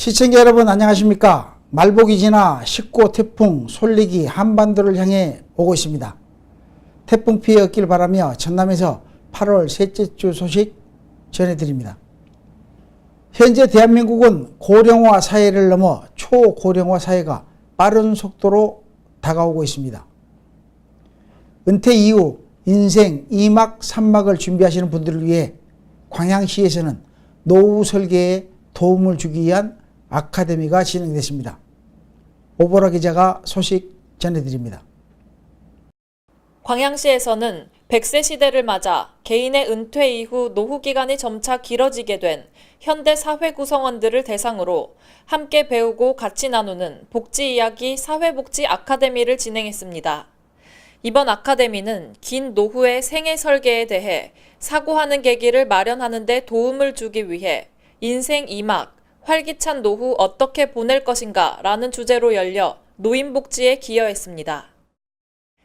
시청자 여러분 안녕하십니까. 말복이 지나 19호 태풍 솔릭이 한반도를 향해 오고 있습니다. 태풍 피해 없길 바라며 전남에서 8월 셋째 주 소식 전해드립니다. 현재 대한민국은 고령화 사회를 넘어 초고령화 사회가 빠른 속도로 다가오고 있습니다. 은퇴 이후 인생 2막, 3막을 준비하시는 분들을 위해 광양시에서는 노후 설계에 도움을 주기 위한 아카데미가 진행됐습니다. 오보라 기자가 소식 전해드립니다. 광양시에서는 100세 시대를 맞아 개인의 은퇴 이후 노후 기간이 점차 길어지게 된 현대 사회 구성원들을 대상으로 함께 배우고 같이 나누는 복지 이야기 사회복지 아카데미를 진행했습니다. 이번 아카데미는 긴 노후의 생애 설계에 대해 사고하는 계기를 마련하는 데 도움을 주기 위해 인생 2막, 활기찬 노후 어떻게 보낼 것인가 라는 주제로 열려 노인복지에 기여했습니다.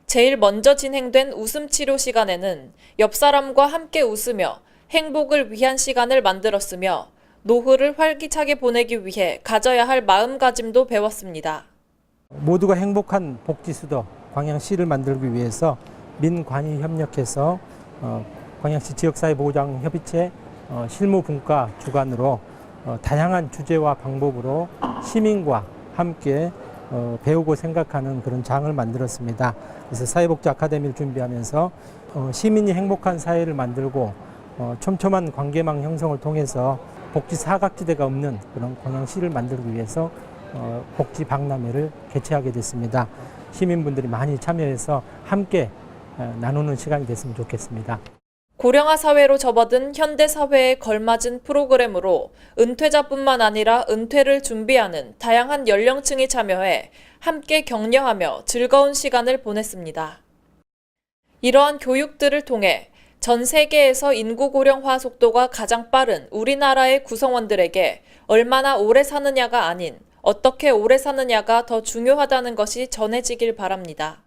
제일 먼저 진행된 웃음치료 시간에는 옆 사람과 함께 웃으며 행복을 위한 시간을 만들었으며 노후를 활기차게 보내기 위해 가져야 할 마음가짐도 배웠습니다. 모두가 행복한 복지수도 광양시를 만들기 위해서 민관이 협력해서 광양시 지역사회보장협의체 실무분과 주관으로 다양한 주제와 방법으로 시민과 함께 배우고 생각하는 그런 장을 만들었습니다. 그래서 사회복지 아카데미를 준비하면서 시민이 행복한 사회를 만들고 촘촘한 관계망 형성을 통해서 복지 사각지대가 없는 그런 광양시를 만들기 위해서 복지 박람회를 개최하게 됐습니다. 시민분들이 많이 참여해서 함께 나누는 시간이 됐으면 좋겠습니다. 고령화 사회로 접어든 현대 사회에 걸맞은 프로그램으로 은퇴자뿐만 아니라 은퇴를 준비하는 다양한 연령층이 참여해 함께 격려하며 즐거운 시간을 보냈습니다. 이러한 교육들을 통해 전 세계에서 인구 고령화 속도가 가장 빠른 우리나라의 구성원들에게 얼마나 오래 사느냐가 아닌 어떻게 오래 사느냐가 더 중요하다는 것이 전해지길 바랍니다.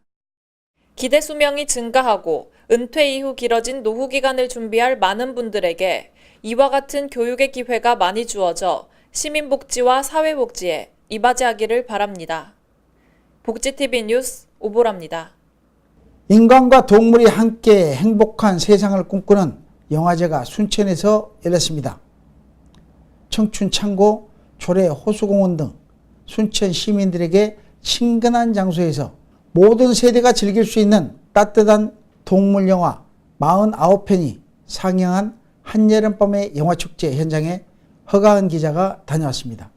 기대 수명이 증가하고 은퇴 이후 길어진 노후 기간을 준비할 많은 분들에게 이와 같은 교육의 기회가 많이 주어져 시민복지와 사회복지에 이바지하기를 바랍니다. 복지TV 뉴스 오보라입니다. 인간과 동물이 함께 행복한 세상을 꿈꾸는 영화제가 순천에서 열렸습니다. 청춘창고, 조례 호수공원 등 순천 시민들에게 친근한 장소에서 모든 세대가 즐길 수 있는 따뜻한 동물 영화 49편이 상영한 한여름밤의 영화축제 현장에 허가은 기자가 다녀왔습니다.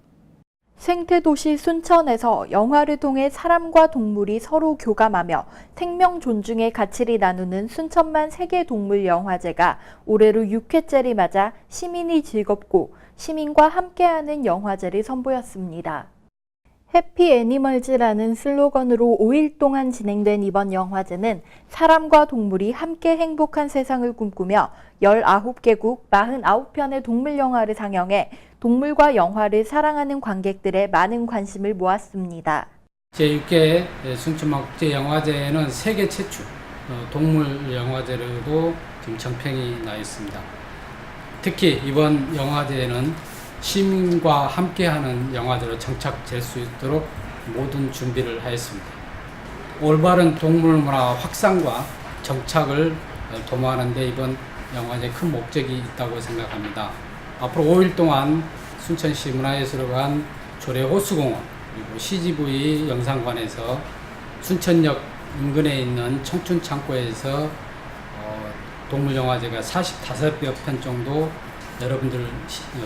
생태도시 순천에서 영화를 통해 사람과 동물이 서로 교감하며 생명 존중의 가치를 나누는 순천만 세계동물영화제가 올해로 6회째를 맞아 시민이 즐겁고 시민과 함께하는 영화제를 선보였습니다. 해피 애니멀즈라는 슬로건으로 5일 동안 진행된 이번 영화제는 사람과 동물이 함께 행복한 세상을 꿈꾸며 19개국 49편의 동물 영화를 상영해 동물과 영화를 사랑하는 관객들의 많은 관심을 모았습니다. 제6회 순천만 국제영화제는 세계 최초 동물 영화제로도 지금 정평이 나 있습니다. 특히 이번 영화제에는 시민과 함께하는 영화제로 정착될 수 있도록 모든 준비를 하였습니다. 올바른 동물 문화 확산과 정착을 도모하는 데 이번 영화제의 큰 목적이 있다고 생각합니다. 앞으로 5일 동안 순천시 문화예술관 조례 호수공원 그리고 CGV 영상관에서 순천역 인근에 있는 청춘창고에서 동물영화제가 45여 편 정도 여러분들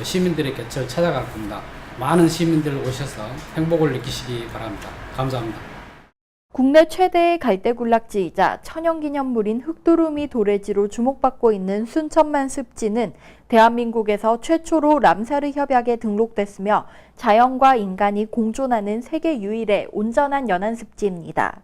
시민들의 곁을 찾아갈 겁니다. 많은 시민들 오셔서 행복을 느끼시기 바랍니다. 감사합니다. 국내 최대의 갈대군락지이자 천연기념물인 흑두루미 도래지로 주목받고 있는 순천만 습지는 대한민국에서 최초로 람사르 협약에 등록됐으며 자연과 인간이 공존하는 세계 유일의 온전한 연안습지입니다.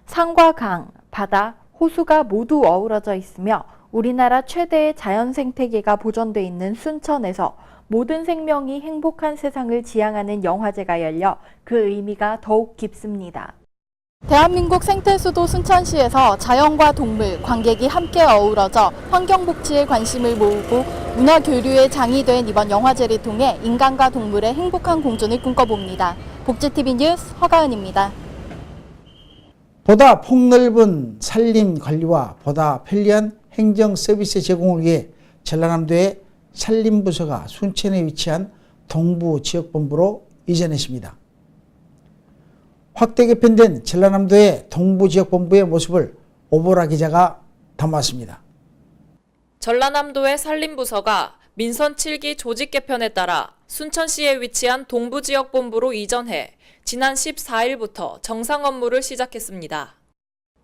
산과 강, 바다, 호수가 모두 어우러져 있으며 우리나라 최대의 자연 생태계가 보존돼 있는 순천에서 모든 생명이 행복한 세상을 지향하는 영화제가 열려 그 의미가 더욱 깊습니다. 대한민국 생태수도 순천시에서 자연과 동물, 관객이 함께 어우러져 환경복지에 관심을 모으고 문화 교류의 장이 된 이번 영화제를 통해 인간과 동물의 행복한 공존을 꿈꿔봅니다. 복지TV 뉴스 허가은입니다. 보다 폭넓은 산림 관리와 보다 편리한 행정 서비스 제공을 위해 전라남도의 산림부서가 순천에 위치한 동부지역본부로 이전했습니다. 확대 개편된 전라남도의 동부지역본부의 모습을 오보라 기자가 담았습니다. 전라남도의 산림부서가 민선 7기 조직 개편에 따라 순천시에 위치한 동부지역본부로 이전해 지난 14일부터 정상 업무를 시작했습니다.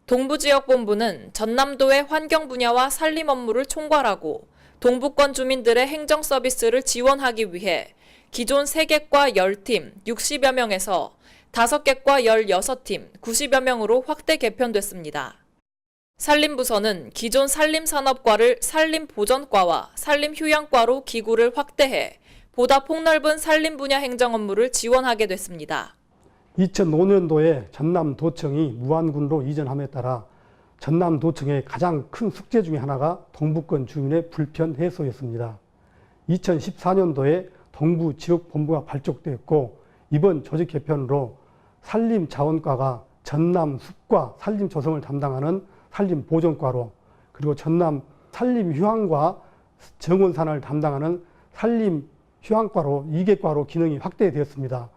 동부지역본부는 전남도의 환경 분야와 산림 업무를 총괄하고 동부권 주민들의 행정 서비스를 지원하기 위해 기존 3객과 10팀 60여 명에서 5객과 16팀 90여 명으로 확대 개편됐습니다. 산림부서는 기존 산림산업과를 산림보전과와 산림휴양과로 기구를 확대해 보다 폭넓은 산림 분야 행정 업무를 지원하게 됐습니다. 2005년도에 전남도청이 무안군로 이전함에 따라 전남도청의 가장 큰 숙제 중에 하나가 동부권 주민의 불편 해소였습니다. 2014년도에 동부지역본부가 발족되었고 이번 조직 개편으로 산림자원과가 전남숲과 산림조성을 담당하는 산림보존과로 그리고 전남 산림휴양과 정원산을 담당하는 산림휴양과로 2개과로 기능이 확대되었습니다.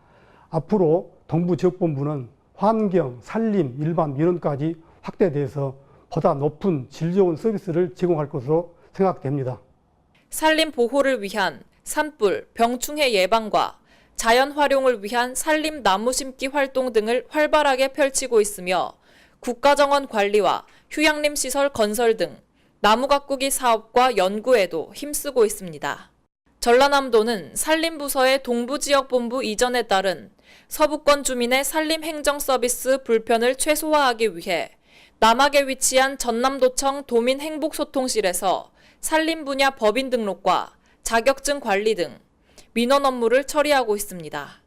앞으로 동부지역본부는 환경, 산림, 일반 민원까지 확대돼서 보다 높은 질 좋은 서비스를 제공할 것으로 생각됩니다. 산림 보호를 위한 산불, 병충해 예방과 자연 활용을 위한 산림 나무 심기 활동 등을 활발하게 펼치고 있으며 국가정원 관리와 휴양림 시설 건설 등 나무 가꾸기 사업과 연구에도 힘쓰고 있습니다. 전라남도는 산림부서의 동부지역본부 이전에 따른 서부권 주민의 산림 행정 서비스 불편을 최소화하기 위해 남학에 위치한 전남도청 도민행복소통실에서 산림 분야 법인 등록과 자격증 관리 등 민원 업무를 처리하고 있습니다.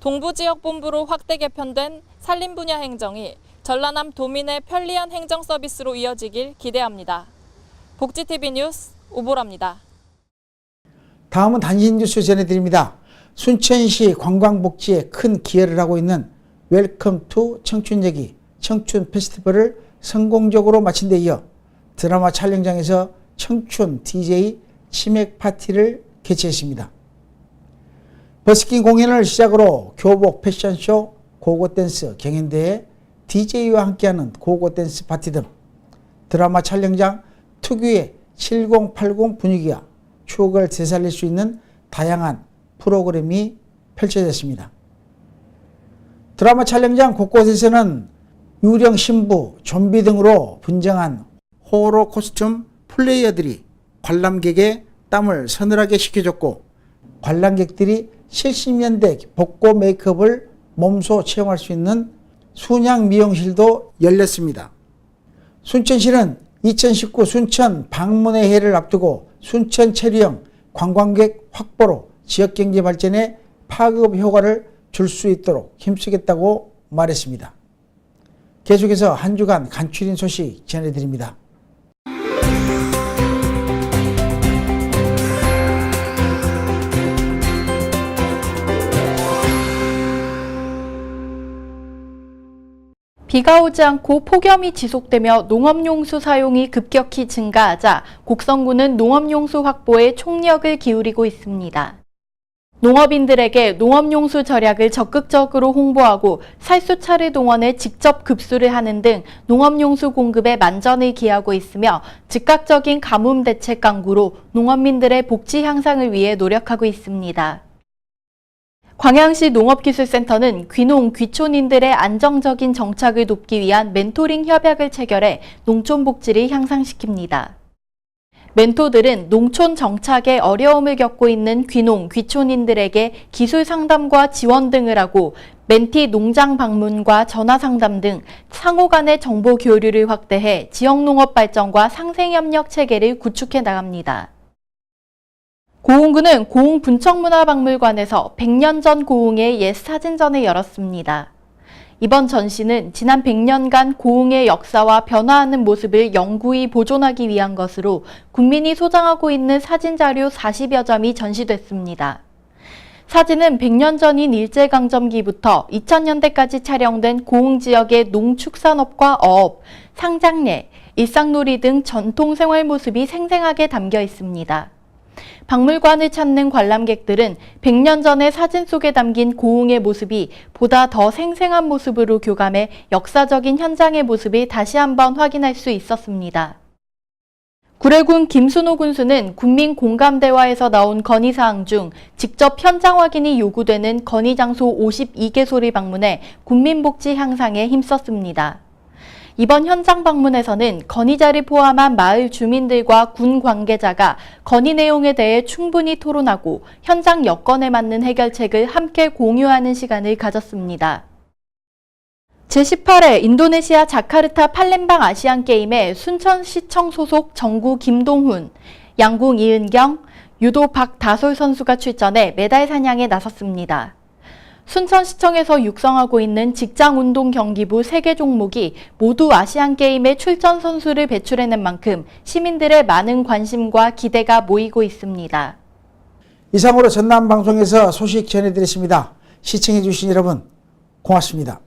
동부지역본부로 확대 개편된 산림 분야 행정이 전라남 도민의 편리한 행정 서비스로 이어지길 기대합니다. 복지TV 뉴스 오보라입니다. 다음은 단신 뉴스 전해드립니다. 순천시 관광복지에 큰 기여를 하고 있는 웰컴 투 청춘얘기 청춘 페스티벌을 성공적으로 마친 데 이어 드라마 촬영장에서 청춘 DJ 치맥 파티를 개최했습니다. 버스킹 공연을 시작으로 교복 패션쇼, 고고댄스 경연대회, DJ와 함께하는 고고댄스 파티 등 드라마 촬영장 특유의 7080 분위기와 추억을 되살릴 수 있는 다양한 프로그램이 펼쳐졌습니다. 드라마 촬영장 곳곳에서는 유령 신부, 좀비 등으로 분장한 호러 코스튬 플레이어들이 관람객의 땀을 서늘하게 식혀줬고 관람객들이 70년대 복고 메이크업을 몸소 체험할 수 있는 순양 미용실도 열렸습니다. 순천시는 2019 순천 방문의 해를 앞두고 순천 체류형 관광객 확보로 지역경제 발전에 파급 효과를 줄 수 있도록 힘쓰겠다고 말했습니다. 계속해서 한 주간 간추린 소식 전해드립니다. 비가 오지 않고 폭염이 지속되며 농업용수 사용이 급격히 증가하자 곡성군은 농업용수 확보에 총력을 기울이고 있습니다. 농업인들에게 농업용수 절약을 적극적으로 홍보하고 살수차를 동원해 직접 급수를 하는 등 농업용수 공급에 만전을 기하고 있으며 즉각적인 가뭄 대책 강구로 농업민들의 복지 향상을 위해 노력하고 있습니다. 광양시 농업기술센터는 귀농, 귀촌인들의 안정적인 정착을 돕기 위한 멘토링 협약을 체결해 농촌 복지를 향상시킵니다. 멘토들은 농촌 정착에 어려움을 겪고 있는 귀농, 귀촌인들에게 기술 상담과 지원 등을 하고 멘티 농장 방문과 전화 상담 등 상호 간의 정보 교류를 확대해 지역 농업 발전과 상생협력 체계를 구축해 나갑니다. 고흥군은 고흥 분청문화박물관에서 100년 전 고흥의 옛 사진전을 열었습니다. 이번 전시는 지난 100년간 고흥의 역사와 변화하는 모습을 영구히 보존하기 위한 것으로 국민이 소장하고 있는 사진자료 40여 점이 전시됐습니다. 사진은 100년 전인 일제강점기부터 2000년대까지 촬영된 고흥 지역의 농축산업과 어업, 상장례, 일상놀이 등 전통 생활 모습이 생생하게 담겨 있습니다. 박물관을 찾는 관람객들은 100년 전의 사진 속에 담긴 고흥의 모습이 보다 더 생생한 모습으로 교감해 역사적인 현장의 모습을 다시 한번 확인할 수 있었습니다. 구례군 김순호 군수는 국민공감대화에서 나온 건의사항 중 직접 현장 확인이 요구되는 건의장소 52개소를 방문해 국민복지 향상에 힘썼습니다. 이번 현장 방문에서는 건의자를 포함한 마을 주민들과 군 관계자가 건의 내용에 대해 충분히 토론하고 현장 여건에 맞는 해결책을 함께 공유하는 시간을 가졌습니다. 제18회 인도네시아 자카르타 팔렘방 아시안게임에 순천시청 소속 정구 김동훈, 양궁 이은경, 유도 박다솔 선수가 출전해 메달 사냥에 나섰습니다. 순천시청에서 육성하고 있는 직장운동 경기부 3개 종목이 모두 아시안게임에 출전 선수를 배출해낸 만큼 시민들의 많은 관심과 기대가 모이고 있습니다. 이상으로 전남방송에서 소식 전해드렸습니다. 시청해주신 여러분 고맙습니다.